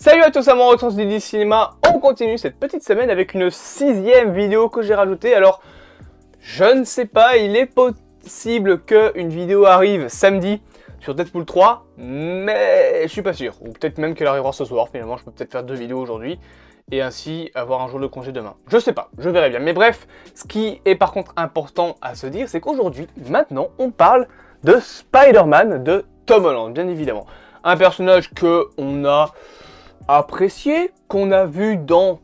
Salut à tous amoureux de Didi Cinéma, on continue cette petite semaine avec une 6e vidéo que j'ai rajoutée. Alors, je ne sais pas, il est possible qu'une vidéo arrive samedi sur Deadpool 3, mais je suis pas sûr. Ou peut-être même qu'elle arrivera ce soir, finalement je peux peut-être faire 2 vidéos aujourd'hui et ainsi avoir un jour de congé demain. Je sais pas, je verrai bien. Mais bref, ce qui est par contre important à se dire, c'est qu'aujourd'hui, maintenant, on parle de Spider-Man de Tom Holland, bien évidemment. Un personnage que on a apprécié, qu'on a vu dans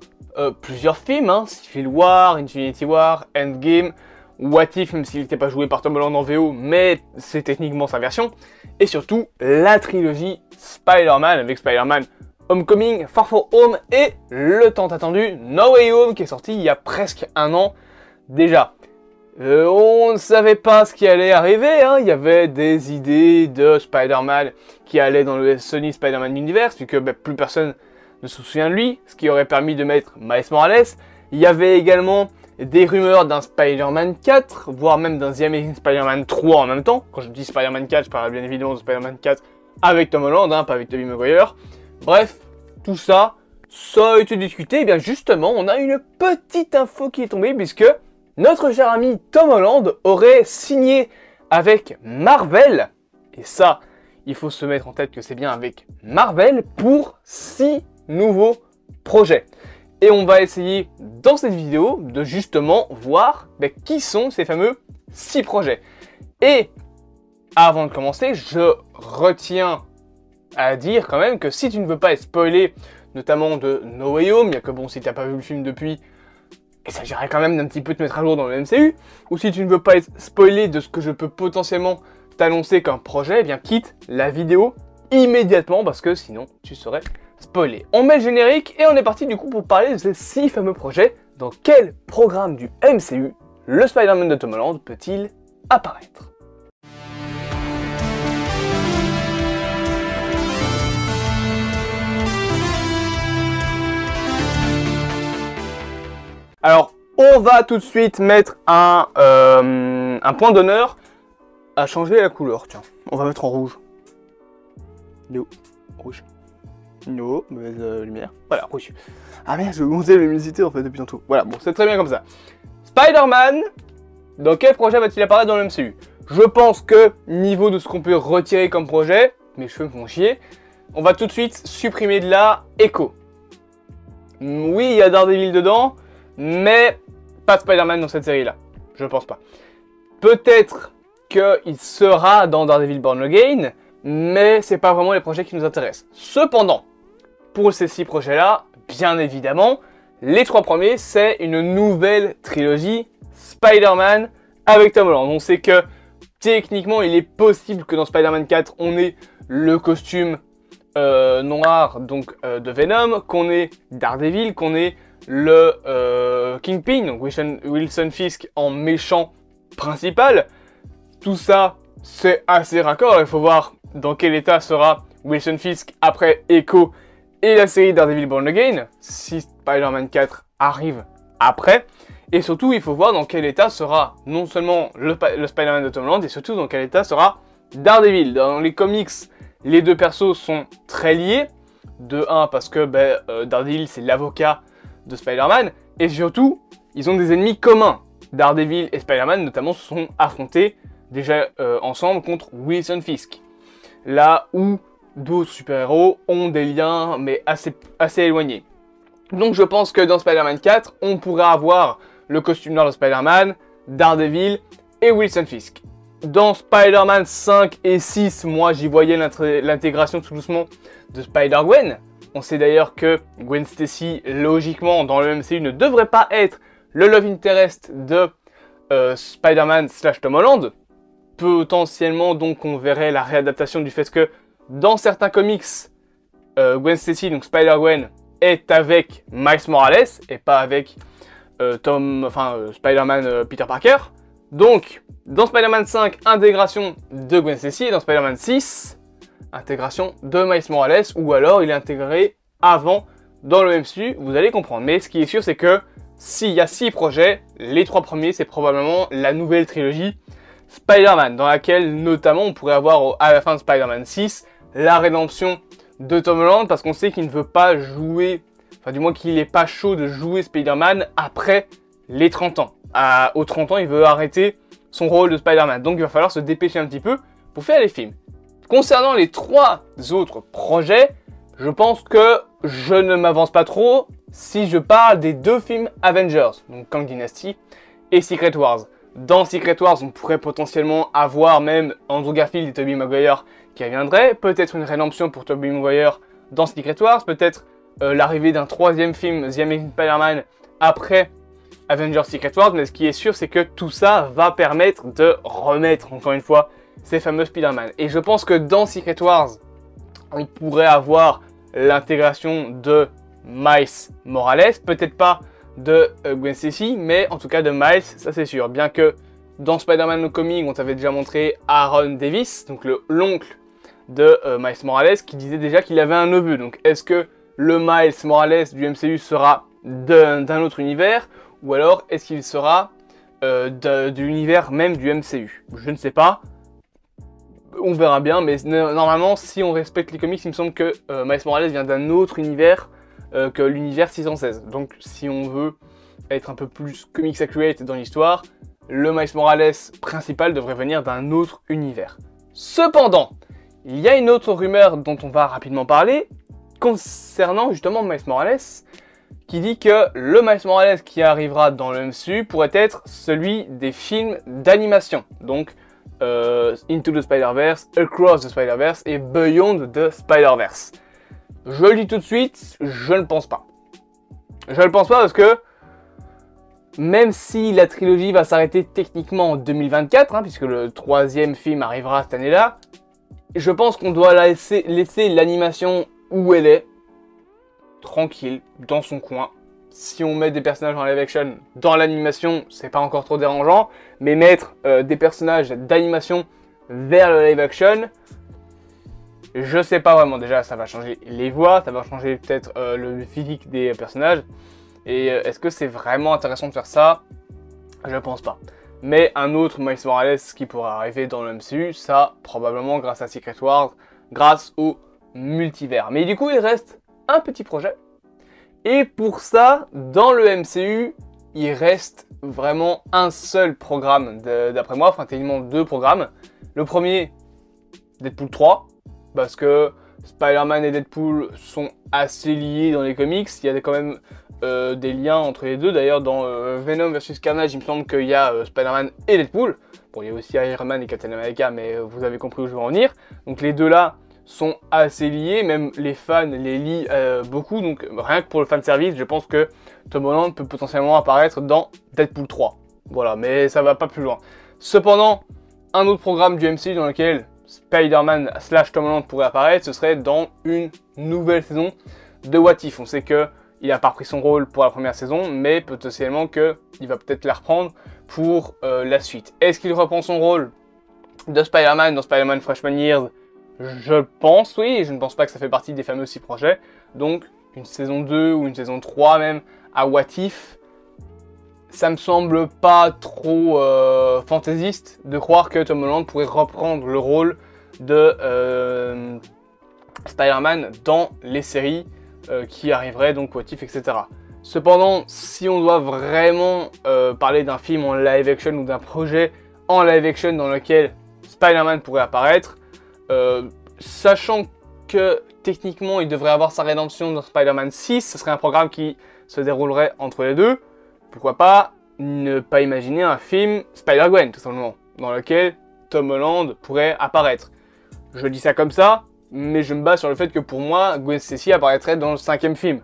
plusieurs films, Civil War, Infinity War, Endgame, What If, même s'il n'était pas joué par Tom Holland en VO, mais c'est techniquement sa version, et surtout la trilogie Spider-Man, avec Spider-Man Homecoming, Far From Home, et le tant attendu No Way Home, qui est sorti il y a presque un an déjà. On ne savait pas ce qui allait arriver, il y avait des idées de Spider-Man qui allaient dans le Sony Spider-Man Universe, vu que plus personne ne se souvient de lui, ce qui aurait permis de mettre Miles Morales. Il y avait également des rumeurs d'un Spider-Man 4, voire même d'un The Amazing Spider-Man 3 en même temps. Quand je dis Spider-Man 4, je parle bien évidemment de Spider-Man 4 avec Tom Holland, pas avec Tobey Maguire. Bref, tout ça, ça a été discuté, et bien justement, on a une petite info qui est tombée, puisque notre cher ami Tom Holland aurait signé avec Marvel, et ça, il faut se mettre en tête que c'est bien avec Marvel, pour 6 nouveaux projets. Et on va essayer dans cette vidéo de justement voir qui sont ces fameux 6 projets. Et avant de commencer, je retiens à dire quand même que si tu ne veux pas être spoilé, notamment de No Way Home, bien que bon, si tu n'as pas vu le film depuis, il s'agirait quand même d'un petit peu te mettre à jour dans le MCU, ou si tu ne veux pas être spoilé de ce que je peux potentiellement t'annoncer comme projet, eh bien quitte la vidéo immédiatement, parce que sinon tu serais spoilé. On met le générique et on est parti du coup pour parler de ces 6 fameux projets. Dans quel programme du MCU le Spider-Man de Tom Holland peut-il apparaître? Alors, on va tout de suite mettre un point d'honneur à changer la couleur. Tiens, on va mettre en rouge. No, rouge. No, mauvaise lumière. Voilà, rouge. Ah merde, je vais monter la luminosité en fait depuis tantôt. Voilà, bon, c'est très bien comme ça. Spider-Man, dans quel projet va-t-il apparaître dans le MCU? Je pense que, niveau de ce qu'on peut retirer comme projet, mes cheveux me font chier, on va tout de suite supprimer de la Echo. Oui, il y a Daredevil dedans, mais pas Spider-Man dans cette série-là. Je pense pas. Peut-être qu'il sera dans Daredevil Born Again, mais c'est pas vraiment les projets qui nous intéressent. Cependant, pour ces 6 projets-là, bien évidemment, les 3 premiers, c'est une nouvelle trilogie Spider-Man avec Tom Holland. On sait que techniquement, il est possible que dans Spider-Man 4, on ait le costume noir donc de Venom, qu'on ait Daredevil, qu'on ait le Kingpin, donc Wilson Fisk en méchant principal. Tout ça, c'est assez raccord. Il faut voir dans quel état sera Wilson Fisk après Echo et la série Daredevil Born Again, si Spider-Man 4 arrive après. Et surtout, il faut voir dans quel état sera non seulement le Spider-Man de Tom Holland, et surtout dans quel état sera Daredevil. Dans les comics, les deux persos sont très liés. De 1, parce que Daredevil, c'est l'avocat de Spider-Man, et surtout, ils ont des ennemis communs. Daredevil et Spider-Man, notamment, se sont affrontés déjà ensemble contre Wilson Fisk. Là où d'autres super-héros ont des liens, mais assez éloignés. Donc je pense que dans Spider-Man 4, on pourrait avoir le costume noir de Spider-Man, Daredevil et Wilson Fisk. Dans Spider-Man 5 et 6, moi j'y voyais l'intégration tout doucement de Spider-Gwen. On sait d'ailleurs que Gwen Stacy, logiquement, dans le MCU, ne devrait pas être le love interest de Spider-Man / Tom Holland. Potentiellement, donc, on verrait la réadaptation du fait que, dans certains comics, Gwen Stacy, donc Spider-Gwen, est avec Miles Morales, et pas avec Spider-Man Peter Parker. Donc, dans Spider-Man 5, intégration de Gwen Stacy, et dans Spider-Man 6, intégration de Miles Morales, ou alors il est intégré avant dans le MCU, vous allez comprendre. Mais ce qui est sûr, c'est que s'il y a 6 projets, les 3 premiers, c'est probablement la nouvelle trilogie Spider-Man, dans laquelle notamment on pourrait avoir à la fin de Spider-Man 6 la rédemption de Tom Holland parce qu'on sait qu'il ne veut pas jouer, enfin du moins qu'il n'est pas chaud de jouer Spider-Man après les 30 ans. Aux 30 ans, il veut arrêter son rôle de Spider-Man, donc il va falloir se dépêcher un petit peu pour faire les films. Concernant les 3 autres projets, je pense que je ne m'avance pas trop si je parle des 2 films Avengers, donc Kang Dynasty et Secret Wars. Dans Secret Wars, on pourrait potentiellement avoir même Andrew Garfield et Tobey Maguire qui reviendraient, peut-être une rédemption pour Tobey Maguire dans Secret Wars, peut-être l'arrivée d'un 3e film, The Amazing Spider-Man, après Avengers Secret Wars, mais ce qui est sûr, c'est que tout ça va permettre de remettre, encore une fois, ces fameux Spider-Man. Et je pense que dans Secret Wars, on pourrait avoir l'intégration de Miles Morales, peut-être pas de Gwen Stacy, mais en tout cas de Miles, ça c'est sûr. Bien que dans Spider-Man No Comic, on t'avait déjà montré Aaron Davis, donc l'oncle de Miles Morales, qui disait déjà qu'il avait un neveu. Donc est-ce que le Miles Morales du MCU sera d'un autre univers, ou alors est-ce qu'il sera de l'univers même du MCU? Je ne sais pas. On verra bien, mais normalement, si on respecte les comics, il me semble que Miles Morales vient d'un autre univers que l'univers 616. Donc, si on veut être un peu plus comics accurate dans l'histoire, le Miles Morales principal devrait venir d'un autre univers. Cependant, il y a une autre rumeur dont on va rapidement parler, concernant justement Miles Morales, qui dit que le Miles Morales qui arrivera dans le MCU pourrait être celui des films d'animation. Donc, Into the Spider-Verse, Across the Spider-Verse et Beyond the Spider-Verse. Je le dis tout de suite, je ne pense pas. Je ne pense pas parce que même si la trilogie va s'arrêter techniquement en 2024, hein, puisque le 3e film arrivera cette année-là, je pense qu'on doit laisser l'animation où elle est, tranquille, dans son coin. Si on met des personnages en live action dans l'animation, c'est pas encore trop dérangeant, mais mettre des personnages d'animation vers le live action, je sais pas vraiment. Déjà, ça va changer les voix, ça va changer peut-être le physique des personnages. Et est-ce que c'est vraiment intéressant de faire ça? Je pense pas. Mais un autre Miles Morales qui pourra arriver dans le MCU, ça probablement grâce à Secret Wars, grâce au multivers. Mais du coup, il reste un petit projet. Et pour ça, dans le MCU, il reste vraiment un seul programme d'après moi, enfin techniquement 2 programmes. Le premier, Deadpool 3, parce que Spider-Man et Deadpool sont assez liés dans les comics. Il y a quand même des liens entre les deux. D'ailleurs, dans Venom vs Carnage, il me semble qu'il y a Spider-Man et Deadpool. Bon, il y a aussi Iron Man et Captain America, mais vous avez compris où je veux en venir. Donc les deux là sont assez liés, même les fans les lient beaucoup, donc rien que pour le fanservice, je pense que Tom Holland peut potentiellement apparaître dans Deadpool 3. Voilà, mais ça va pas plus loin. Cependant, un autre programme du MCU dans lequel Spider-Man / Tom Holland pourrait apparaître, ce serait dans une nouvelle saison de What If. On sait que il n'a pas repris son rôle pour la première saison, mais potentiellement qu'il va peut-être la reprendre pour la suite. Est-ce qu'il reprend son rôle de Spider-Man dans Spider-Man Freshman Years? Je pense, oui, et je ne pense pas que ça fait partie des fameux 6 projets. Donc, une saison 2 ou une saison 3 même à What If, ça me semble pas trop fantaisiste de croire que Tom Holland pourrait reprendre le rôle de Spider-Man dans les séries qui arriveraient, donc What If, etc. Cependant, si on doit vraiment parler d'un film en live action ou d'un projet en live action dans lequel Spider-Man pourrait apparaître, sachant que techniquement il devrait avoir sa rédemption dans Spider-Man 6, ce serait un programme qui se déroulerait entre les deux. Pourquoi pas ne pas imaginer un film Spider-Gwen tout simplement, dans lequel Tom Holland pourrait apparaître. Je dis ça comme ça, mais je me base sur le fait que pour moi, Gwen Stacy apparaîtrait dans le 5e film.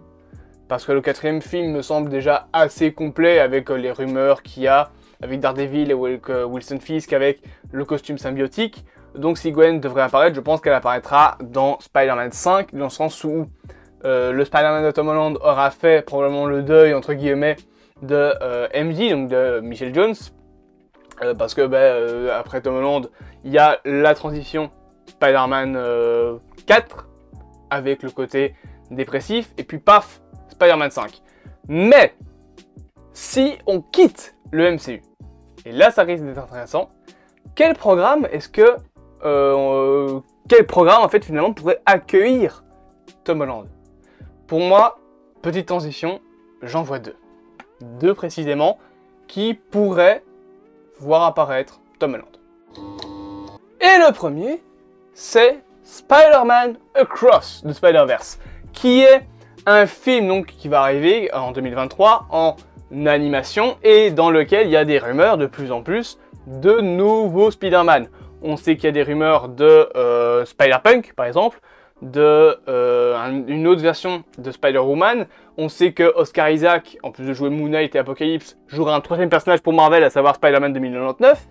Parce que le 4e film me semble déjà assez complet avec les rumeurs qu'il y a, avec Daredevil et Wilson Fisk, avec le costume symbiotique. Donc si Gwen devrait apparaître, je pense qu'elle apparaîtra dans Spider-Man 5, dans le sens où le Spider-Man de Tom Holland aura fait probablement le deuil, entre guillemets, de MJ, donc de Michelle Jones. Parce que après Tom Holland, il y a la transition Spider-Man 4, avec le côté dépressif, et puis paf, Spider-Man 5. Mais, si on quitte le MCU, et là ça risque d'être intéressant, quel programme est-ce que... quel programme en fait finalement pourrait accueillir Tom Holland. Pour moi, petite transition, j'en vois deux. Deux précisément, qui pourraient voir apparaître Tom Holland. Et le premier, c'est Spider-Man Across the Spider-Verse, qui est un film donc, qui va arriver en 2023 en animation et dans lequel il y a des rumeurs de plus en plus de nouveaux Spider-Man. On sait qu'il y a des rumeurs de Spider-Punk par exemple, de une autre version de Spider-Woman. On sait que Oscar Isaac, en plus de jouer Moon Knight et Apocalypse, jouera un troisième personnage pour Marvel, à savoir Spider-Man 2099.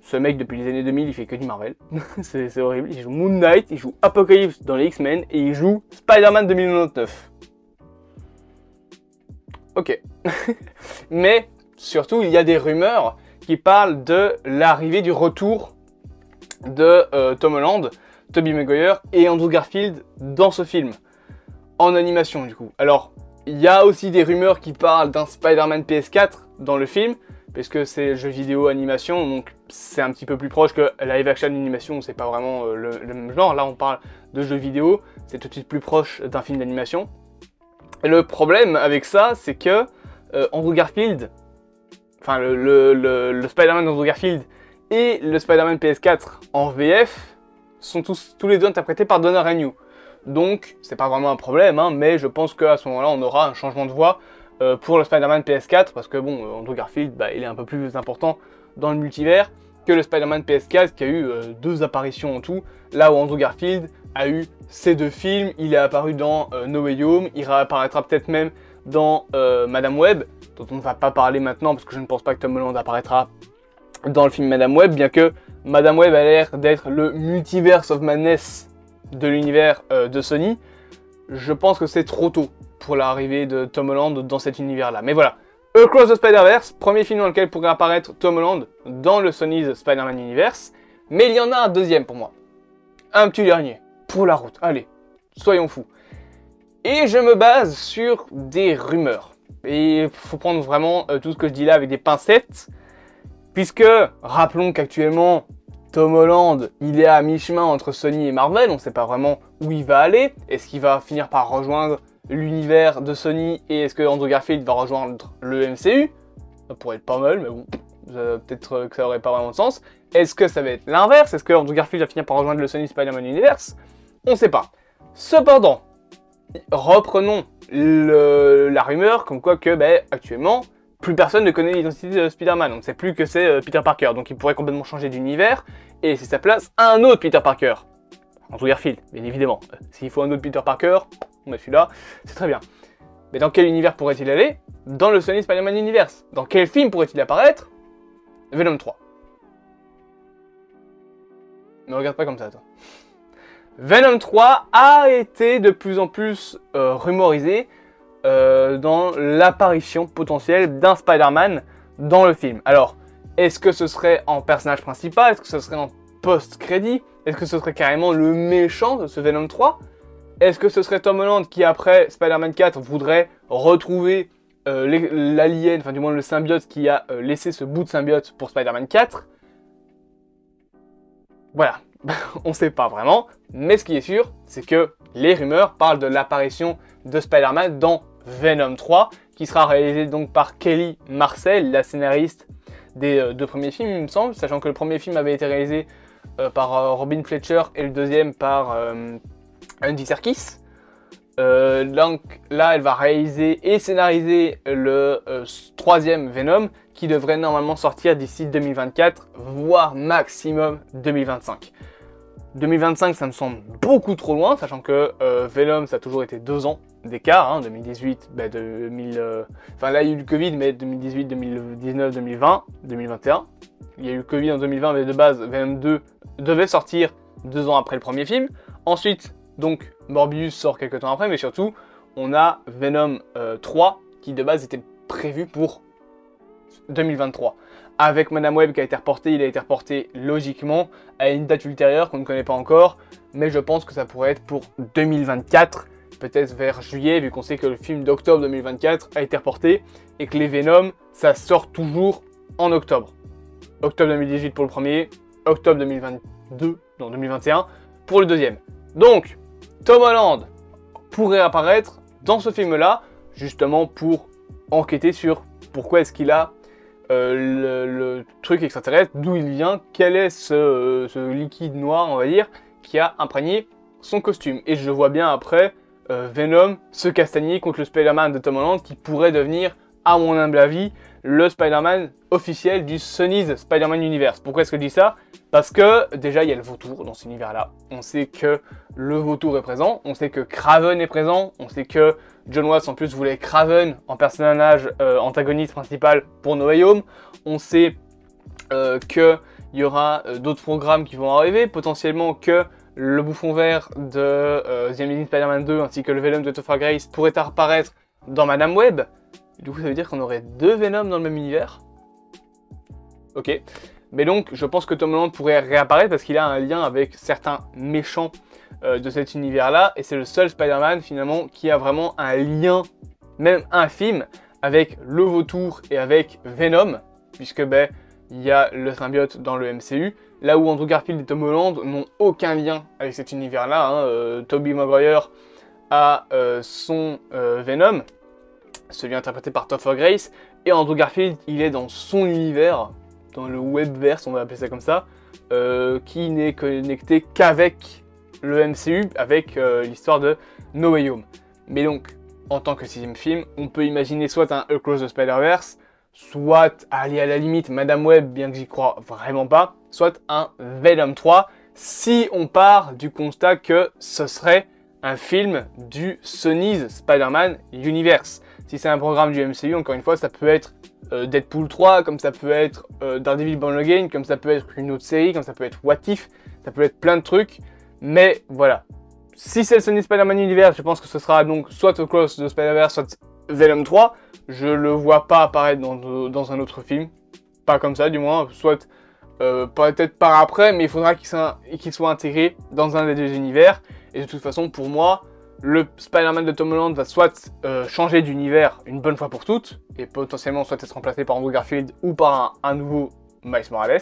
Ce mec, depuis les années 2000, il fait que du Marvel. c'est horrible. Il joue Moon Knight, il joue Apocalypse dans les X-Men et il joue Spider-Man 2099. Ok. Mais surtout, il y a des rumeurs qui parlent de l'arrivée du retour de Tom Holland, Tobey Maguire et Andrew Garfield dans ce film. En animation, du coup. Alors, il y a aussi des rumeurs qui parlent d'un Spider-Man PS4 dans le film, parce que c'est jeu vidéo animation, donc c'est un petit peu plus proche que live action animation, c'est pas vraiment le même genre. Là, on parle de jeu vidéo, c'est tout de suite plus proche d'un film d'animation. Et le problème avec ça, c'est que Andrew Garfield, enfin le Spider-Man d'Andrew Garfield et le Spider-Man PS4 en VF sont tous les deux interprétés par Donna Renew. Donc, c'est pas vraiment un problème, hein, mais je pense qu'à ce moment-là, on aura un changement de voix pour le Spider-Man PS4, parce que bon, Andrew Garfield, bah, il est un peu plus important dans le multivers que le Spider-Man PS4 qui a eu deux apparitions en tout, là où Andrew Garfield a eu ces deux films, il est apparu dans No Way Home, il réapparaîtra peut-être même dans Madame Web, dont on ne va pas parler maintenant parce que je ne pense pas que Tom Holland apparaîtra dans le film Madame Web, bien que Madame Web a l'air d'être le Multiverse of Madness de l'univers de Sony. Je pense que c'est trop tôt pour l'arrivée de Tom Holland dans cet univers-là. Mais voilà, Across the Spider-Verse, premier film dans lequel pourrait apparaître Tom Holland dans le Sony's Spider-Man Universe. Mais il y en a un deuxième pour moi. Un petit dernier, pour la route. Allez, soyons fous. Et je me base sur des rumeurs. Et il faut prendre vraiment tout ce que je dis là avec des pincettes. Puisque, rappelons qu'actuellement, Tom Holland, il est à mi-chemin entre Sony et Marvel, on ne sait pas vraiment où il va aller. Est-ce qu'il va finir par rejoindre l'univers de Sony et est-ce que Andrew Garfield va rejoindre le MCU? Ça pourrait être pas mal, mais bon, peut-être que ça aurait pas vraiment de sens. Est-ce que ça va être l'inverse? Est-ce que Andrew Garfield va finir par rejoindre le Sony Spider-Man Universe? On ne sait pas. Cependant, reprenons la rumeur comme quoi que, actuellement, plus personne ne connaît l'identité de Spider-Man. On ne sait plus que c'est Peter Parker. Donc il pourrait complètement changer d'univers et laisser sa place à un autre Peter Parker. Andrew Garfield, bien évidemment. S'il faut un autre Peter Parker, on met celui-là, c'est très bien. Mais dans quel univers pourrait-il aller? Dans le Sony Spider-Man Universe. Dans quel film pourrait-il apparaître? Venom 3. Ne regarde pas comme ça, toi. Venom 3 a été de plus en plus rumorisé dans l'apparition potentielle d'un Spider-Man dans le film. Alors, est-ce que ce serait en personnage principal? Est-ce que ce serait en post-crédit? Est-ce que ce serait carrément le méchant de ce Venom 3? Est-ce que ce serait Tom Holland qui, après Spider-Man 4, voudrait retrouver l'alien, enfin du moins le symbiote qui a laissé ce bout de symbiote pour Spider-Man 4? Voilà, on sait pas vraiment, mais ce qui est sûr, c'est que les rumeurs parlent de l'apparition de Spider-Man dans Venom 3, qui sera réalisé donc par Kelly Marcel, la scénariste des deux premiers films, il me semble, sachant que le premier film avait été réalisé par Robin Fletcher et le deuxième par Andy Serkis. Donc là, elle va réaliser et scénariser le troisième Venom, qui devrait normalement sortir d'ici 2024, voire maximum 2025. 2025, ça me semble beaucoup trop loin, sachant que Venom, ça a toujours été 2 ans d'écart, hein, 2018, enfin là il y a eu le Covid, mais 2018, 2019, 2020, 2021. Il y a eu le Covid en 2020, mais de base, Venom 2 devait sortir 2 ans après le premier film. Ensuite, donc, Morbius sort quelques temps après, mais surtout, on a Venom 3, qui de base était prévu pour 2023. Avec Madame Web qui a été reporté, il a été reporté logiquement à une date ultérieure qu'on ne connaît pas encore, mais je pense que ça pourrait être pour 2024, peut-être vers juillet, vu qu'on sait que le film d'octobre 2024 a été reporté, et que les Venom, ça sort toujours en octobre. Octobre 2018 pour le premier, octobre 2021 pour le deuxième. Donc, Tom Holland pourrait apparaître dans ce film-là, justement pour enquêter sur pourquoi est-ce qu'il a le truc extraterrestre, d'où il vient, quel est ce liquide noir, on va dire, qui a imprégné son costume. Et je vois bien après Venom se castagner contre le Spider-Man de Tom Holland qui pourrait devenir, à mon humble avis, le Spider-Man officiel du Sony's Spider-Man Universe. Pourquoi est-ce que je dis ça? Parce que déjà il y a le vautour dans cet univers-là. On sait que le vautour est présent, on sait que Kraven est présent, on sait que John Watts en plus voulait Kraven en personnage antagoniste principal pour No Way Home. On sait qu'il y aura d'autres programmes qui vont arriver, potentiellement que le bouffon vert de The Amazing Spider-Man 2 ainsi que le Venom de Topher Grace pourraient apparaître dans Madame Web. Du coup, ça veut dire qu'on aurait 2 Venom dans le même univers. Ok. Mais donc, je pense que Tom Holland pourrait réapparaître parce qu'il a un lien avec certains méchants de cet univers-là. Et c'est le seul Spider-Man, finalement, qui a vraiment un lien, même infime, avec le vautour et avec Venom. Puisque, ben, il y a le symbiote dans le MCU. Là où Andrew Garfield et Tom Holland n'ont aucun lien avec cet univers-là. Hein. Tobey Maguire a son Venom, celui interprété par Topher Grace, et Andrew Garfield, il est dans son univers, dans le webverse, on va appeler ça comme ça, qui n'est connecté qu'avec le MCU, avec l'histoire de No Way Home. Mais donc, en tant que 6ème film, on peut imaginer soit un Across the Spider-Verse, soit, aller à la limite, Madame Web, bien que j'y crois vraiment pas, soit un Venom 3, si on part du constat que ce serait un film du Sony's Spider-Man Universe. Si c'est un programme du MCU, encore une fois, ça peut être Deadpool 3, comme ça peut être Daredevil Born Again, comme ça peut être une autre série, comme ça peut être What If, ça peut être plein de trucs. Mais voilà, si c'est le Sony Spider-Man Universe, je pense que ce sera donc soit Across the Spider-Verse, soit Venom 3. Je le vois pas apparaître dans un autre film, pas comme ça du moins, soit peut-être par après, mais il faudra qu'il soit intégré dans un des 2 univers. Et de toute façon, pour moi, le Spider-Man de Tom Holland va soit changer d'univers une bonne fois pour toutes, et potentiellement soit être remplacé par Andrew Garfield ou par un nouveau Miles Morales,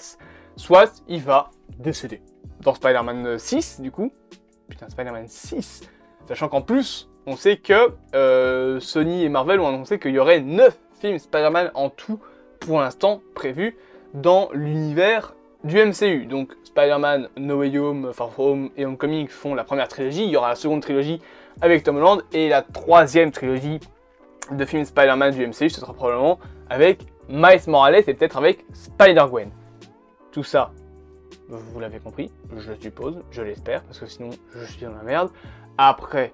soit il va décéder. Dans Spider-Man 6, du coup, putain, Spider-Man 6, sachant qu'en plus, on sait que Sony et Marvel ont annoncé qu'il y aurait 9 films Spider-Man en tout, pour l'instant, prévus dans l'univers du MCU. Donc Spider-Man, No Way Home, Far From Home et Homecoming font la première trilogie, il y aura la seconde trilogie avec Tom Holland, et la 3e trilogie de films Spider-Man du MCU, ce sera probablement avec Miles Morales et peut-être avec Spider-Gwen. Tout ça, vous l'avez compris, je suppose, je l'espère, parce que sinon je suis dans la merde. Après,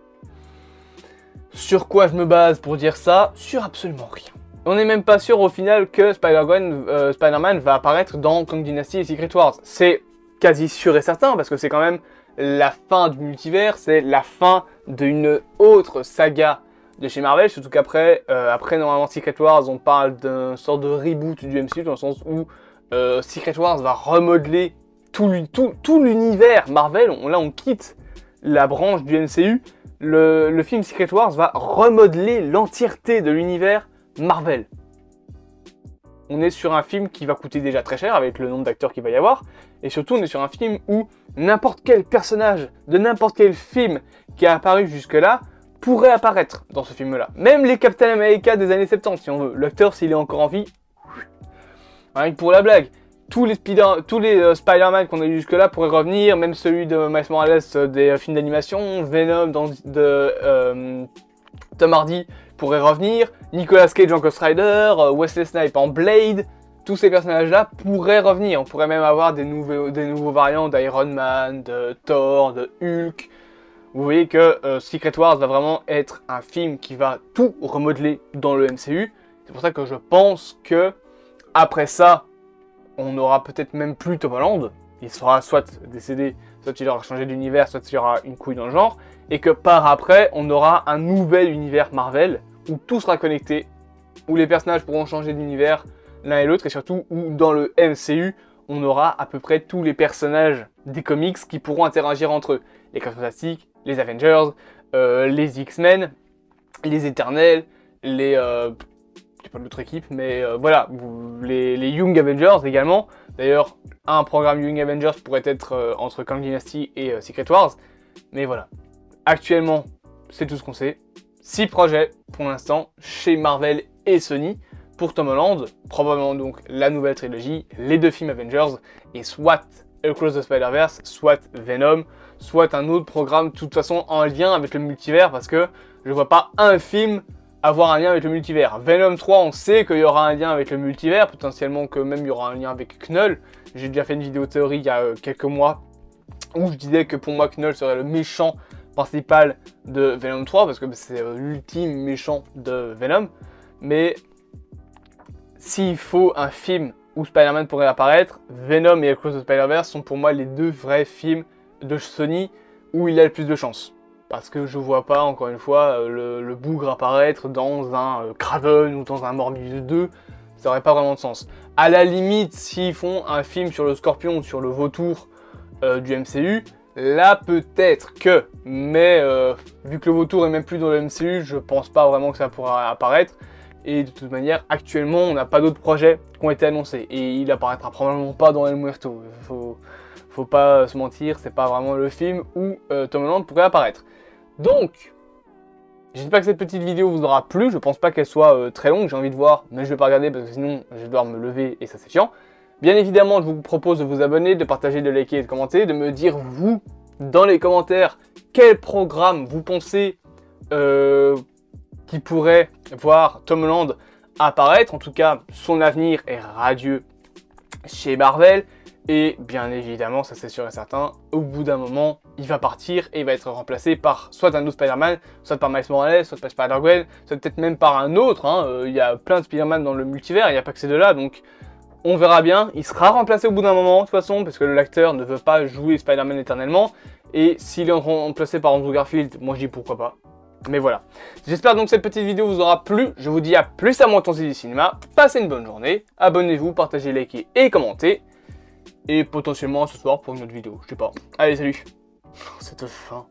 sur quoi je me base pour dire ça? Sur absolument rien. On n'est même pas sûr au final que Spider-Man va apparaître dans Kang Dynasty et Secret Wars. C'est quasi sûr et certain, parce que c'est quand même la fin du multivers, c'est la fin d'une autre saga de chez Marvel, surtout qu'après, normalement Secret Wars, on parle d'une sorte de reboot du MCU, dans le sens où Secret Wars va remodeler tout l'univers Marvel. Là, on quitte la branche du MCU. Le film Secret Wars va remodeler l'entièreté de l'univers Marvel. On est sur un film qui va coûter déjà très cher avec le nombre d'acteurs qu'il va y avoir. Et surtout, on est sur un film où n'importe quel personnage de n'importe quel film qui a apparu jusque-là pourrait apparaître dans ce film-là. Même les Captain America des années 70, si on veut. L'acteur, s'il est encore en vie, rien que pour la blague. Tous les Spider-Man qu'on a eu jusque-là pourraient revenir, même celui de Miles Morales des films d'animation, Venom de Tom Hardy pourrait revenir, Nicolas Cage en Ghost Rider, Wesley Snipes en Blade, tous ces personnages-là pourraient revenir. On pourrait même avoir des nouveaux variants d'Iron Man, de Thor, de Hulk. Vous voyez que Secret Wars va vraiment être un film qui va tout remodeler dans le MCU. C'est pour ça que je pense que après ça, on n'aura peut-être même plus Tom Holland. Il sera soit décédé, soit il aura changé d'univers, soit il y aura une couille dans le genre. Et que par après, on aura un nouvel univers Marvel où tout sera connecté, où les personnages pourront changer d'univers l'un et l'autre, et surtout où dans le MCU, on aura à peu près tous les personnages des comics qui pourront interagir entre eux. Les Fantastiques, les Avengers, les X-Men, les Éternels, les... j'ai pas d'autres équipes, mais voilà, les Young Avengers également. D'ailleurs, un programme Young Avengers pourrait être entre Kang Dynasty et Secret Wars. Mais voilà, actuellement, c'est tout ce qu'on sait. 6 projets pour l'instant chez Marvel et Sony pour Tom Holland, probablement donc la nouvelle trilogie, les 2 films Avengers et soit Across the Spider-Verse, soit Venom, soit un autre programme de toute façon en lien avec le multivers parce que je vois pas un film avoir un lien avec le multivers. Venom 3, on sait qu'il y aura un lien avec le multivers, potentiellement que même il y aura un lien avec Knull. J'ai déjà fait une vidéo théorie il y a quelques mois où je disais que pour moi Knull serait le méchant principal de Venom 3 parce que c'est l'ultime méchant de Venom. Mais s'il faut un film où Spider-Man pourrait apparaître, Venom et Across the Spider-Verse sont pour moi les 2 vrais films de Sony où il a le plus de chance. Parce que je vois pas, encore une fois, le bougre apparaître dans un Kraven ou dans un Morbius 2, ça aurait pas vraiment de sens. À la limite, s'ils font un film sur le Scorpion ou sur le Vautour du MCU, là peut-être que, mais vu que le Vautour est même plus dans le MCU, je pense pas vraiment que ça pourra apparaître. Et de toute manière, actuellement, on n'a pas d'autres projets qui ont été annoncés. Et il apparaîtra probablement pas dans El Muerto. Faut pas se mentir, c'est pas vraiment le film où Tom Holland pourrait apparaître. Donc, j'espère que cette petite vidéo vous aura plu. Je pense pas qu'elle soit très longue, j'ai envie de voir, mais je vais pas regarder parce que sinon je vais devoir me lever et ça c'est chiant. Bien évidemment, je vous propose de vous abonner, de partager, de liker et de commenter, de me dire vous, dans les commentaires, quel programme vous pensez qui pourrait voir Tom Holland apparaître. En tout cas, son avenir est radieux chez Marvel. Et bien évidemment, ça c'est sûr et certain, au bout d'un moment, il va partir et il va être remplacé par soit un autre Spider-Man, soit par Miles Morales, soit par Spider-Gwen, soit peut-être même par un autre. Il y a plein de Spider-Man dans le multivers, il n'y a pas que ces deux-là, donc on verra bien. Il sera remplacé au bout d'un moment, de toute façon, parce que l'acteur ne veut pas jouer Spider-Man éternellement. Et s'il est remplacé par Andrew Garfield, moi je dis pourquoi pas. Mais voilà. J'espère donc que cette petite vidéo vous aura plu. Je vous dis à plus à moi, Tonzi du cinéma. Passez une bonne journée. Abonnez-vous, partagez, likez et commentez. Et potentiellement ce soir pour une autre vidéo. Je sais pas. Allez, salut. Cette fin.